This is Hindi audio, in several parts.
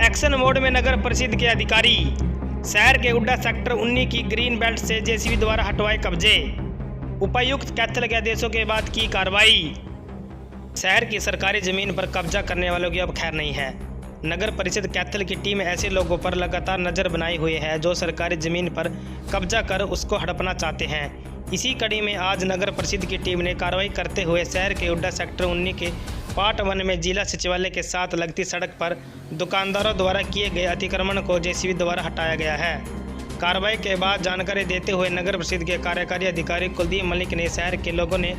एक्शन मोड में नगर परिषद के अधिकारी। शहर के उड्डा सेक्टर 19 की ग्रीन बेल्ट से जेसीबी द्वारा हटवाए कब्जे। उपायुक्त कैथल के आदेशों के बाद की कार्रवाई। शहर की सरकारी जमीन पर कब्जा करने वालों की अब खैर नहीं है। नगर परिषद कैथल की टीम ऐसे लोगों पर लगातार नज़र बनाए हुए है जो सरकारी जमीन पर कब्जा कर उसको हड़पना चाहते हैं। इसी कड़ी में आज नगर परिषद की टीम ने कार्रवाई करते हुए शहर के उड्डा सेक्टर 19 के पार्ट 1 में जिला सचिवालय के साथ लगती सड़क पर दुकानदारों द्वारा किए गए अतिक्रमण को जेसीबी द्वारा हटाया गया है। कार्रवाई के बाद जानकारी देते हुए नगर परिषद के कार्यकारी अधिकारी कुलदीप मलिक ने शहर के लोगों ने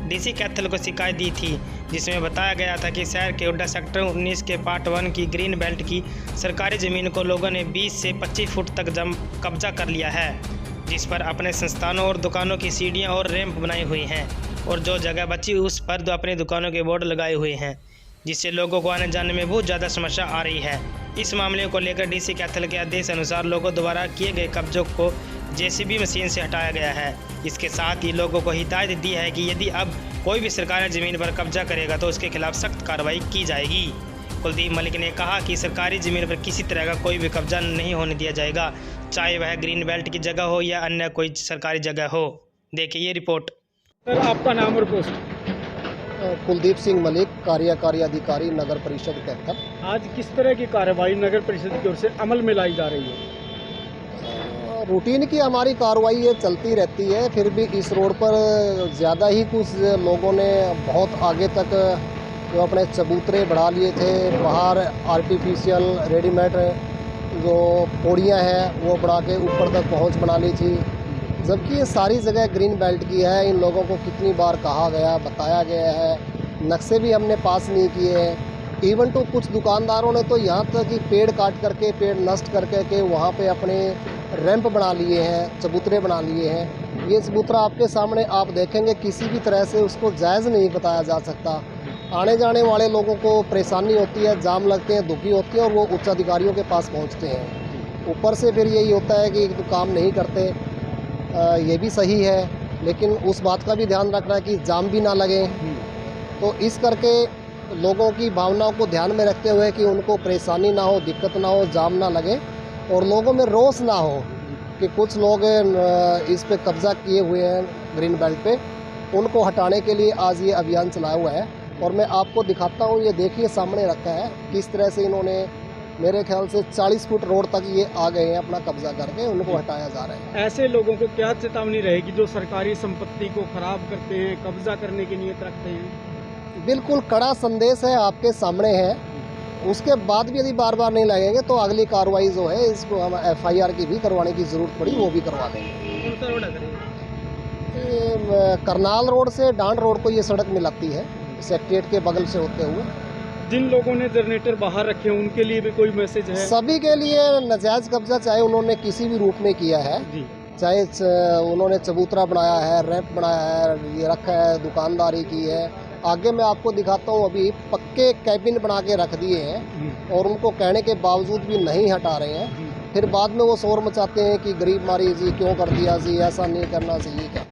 डीसी कैथल को शिकायत दी थी, जिसमें बताया गया था कि शहर के उड्डा सेक्टर 19 के पार्ट 1 की ग्रीन बेल्ट की सरकारी ज़मीन को लोगों ने 20 से 25 फुट तक कब्जा कर लिया है, जिस पर अपने संस्थानों और दुकानों की सीढ़ियां और रैंप बनाई हुई हैं और जो जगह बची उस पर अपनी दुकानों के बोर्ड लगाए हुए हैं, जिससे लोगों को आने जाने में बहुत ज़्यादा समस्या आ रही है। इस मामले को लेकर डीसी कैथल के आदेश अनुसार लोगों द्वारा किए गए कब्जों को जेसीबी मशीन से हटाया गया है। इसके साथ ही लोगों को हिदायत दी है कि यदि अब कोई भी सरकारी ज़मीन पर कब्जा करेगा तो उसके खिलाफ सख्त कार्रवाई की जाएगी। कुलदीप मलिक ने कहा कि सरकारी ज़मीन पर किसी तरह का कोई भी कब्जा नहीं होने दिया जाएगा, चाहे वह ग्रीन बेल्ट की जगह हो या अन्य कोई सरकारी जगह हो। देखिए ये रिपोर्ट। सर, आपका नाम और पोस्ट? कुलदीप सिंह मलिक, कार्यकारी अधिकारी नगर परिषद कैथल। आज किस तरह की कार्रवाई नगर परिषद की ओर से अमल में लाई जा रही है? रूटीन की हमारी कार्रवाई ये चलती रहती है, फिर भी इस रोड पर ज़्यादा ही कुछ लोगों ने बहुत आगे तक जो अपने चबूतरे बढ़ा लिए थे, बाहर आर्टिफिशियल रेडीमेड जो पौड़ियाँ हैं वो बढ़ा के ऊपर तक पहुँच बना ली थी, जबकि ये सारी जगह ग्रीन बेल्ट की है। इन लोगों को कितनी बार कहा गया, बताया गया है, नक्शे भी हमने पास नहीं किए हैं। इवन तो कुछ दुकानदारों ने तो यहाँ तक कि पेड़ काट करके, पेड़ नष्ट करके वहाँ पे अपने रैंप बना लिए हैं, चबूतरे बना लिए हैं। ये चबूतरा आपके सामने आप देखेंगे, किसी भी तरह से उसको जायज़ नहीं बताया जा सकता। आने जाने वाले लोगों को परेशानी होती है, जाम लगते हैं, दुखी होती है और वो उच्च अधिकारियों के पास पहुँचते हैं। ऊपर से फिर यही होता है कि तो काम नहीं करते, ये भी सही है, लेकिन उस बात का भी ध्यान रखना है कि जाम भी ना लगे। तो इस करके लोगों की भावनाओं को ध्यान में रखते हुए कि उनको परेशानी ना हो, दिक्कत ना हो, जाम ना लगे और लोगों में रोष ना हो कि कुछ लोग इस पे कब्जा किए हुए हैं ग्रीन बेल्ट पे, उनको हटाने के लिए आज ये अभियान चलाया हुआ है। और मैं आपको दिखाता हूँ, ये देखिए सामने रखा है किस तरह से इन्होंने मेरे ख्याल से 40 फुट रोड तक ये आ गए हैं, अपना कब्जा करके उनको हटाया जा रहा है। ऐसे लोगों को क्या चेतावनी रहेगी जो सरकारी संपत्ति को खराब करते हैं, कब्जा करने की नीयत रखते हैं? बिल्कुल कड़ा संदेश है, आपके सामने है। उसके बाद भी यदि बार बार नहीं लगेंगे तो अगली कार्रवाई जो है, इसको हम FIR की भी करवाने की ज़रूरत पड़ी वो भी करवा देंगे। कौन सा रोड है? करनाल रोड से डांड रोड को ये सड़क मिलाती है, सेक्रेटरीट के बगल से होते हुए। जिन लोगों ने जनरेटर बाहर रखे हैं उनके लिए भी कोई मैसेज है? सभी के लिए नाजायज़ कब्जा चाहे उन्होंने किसी भी रूप में किया है, चाहे उन्होंने चबूतरा बनाया है, रैंप बनाया है, ये रखा है, दुकानदारी की है। आगे मैं आपको दिखाता हूँ, अभी पक्के कैबिन बना के रख दिए हैं और उनको कहने के बावजूद भी नहीं हटा रहे हैं। फिर बाद में वो शोर मचाते हैं कि गरीब मारी जी क्यों कर दिया जी, ऐसा नहीं करना चाहिए क्या।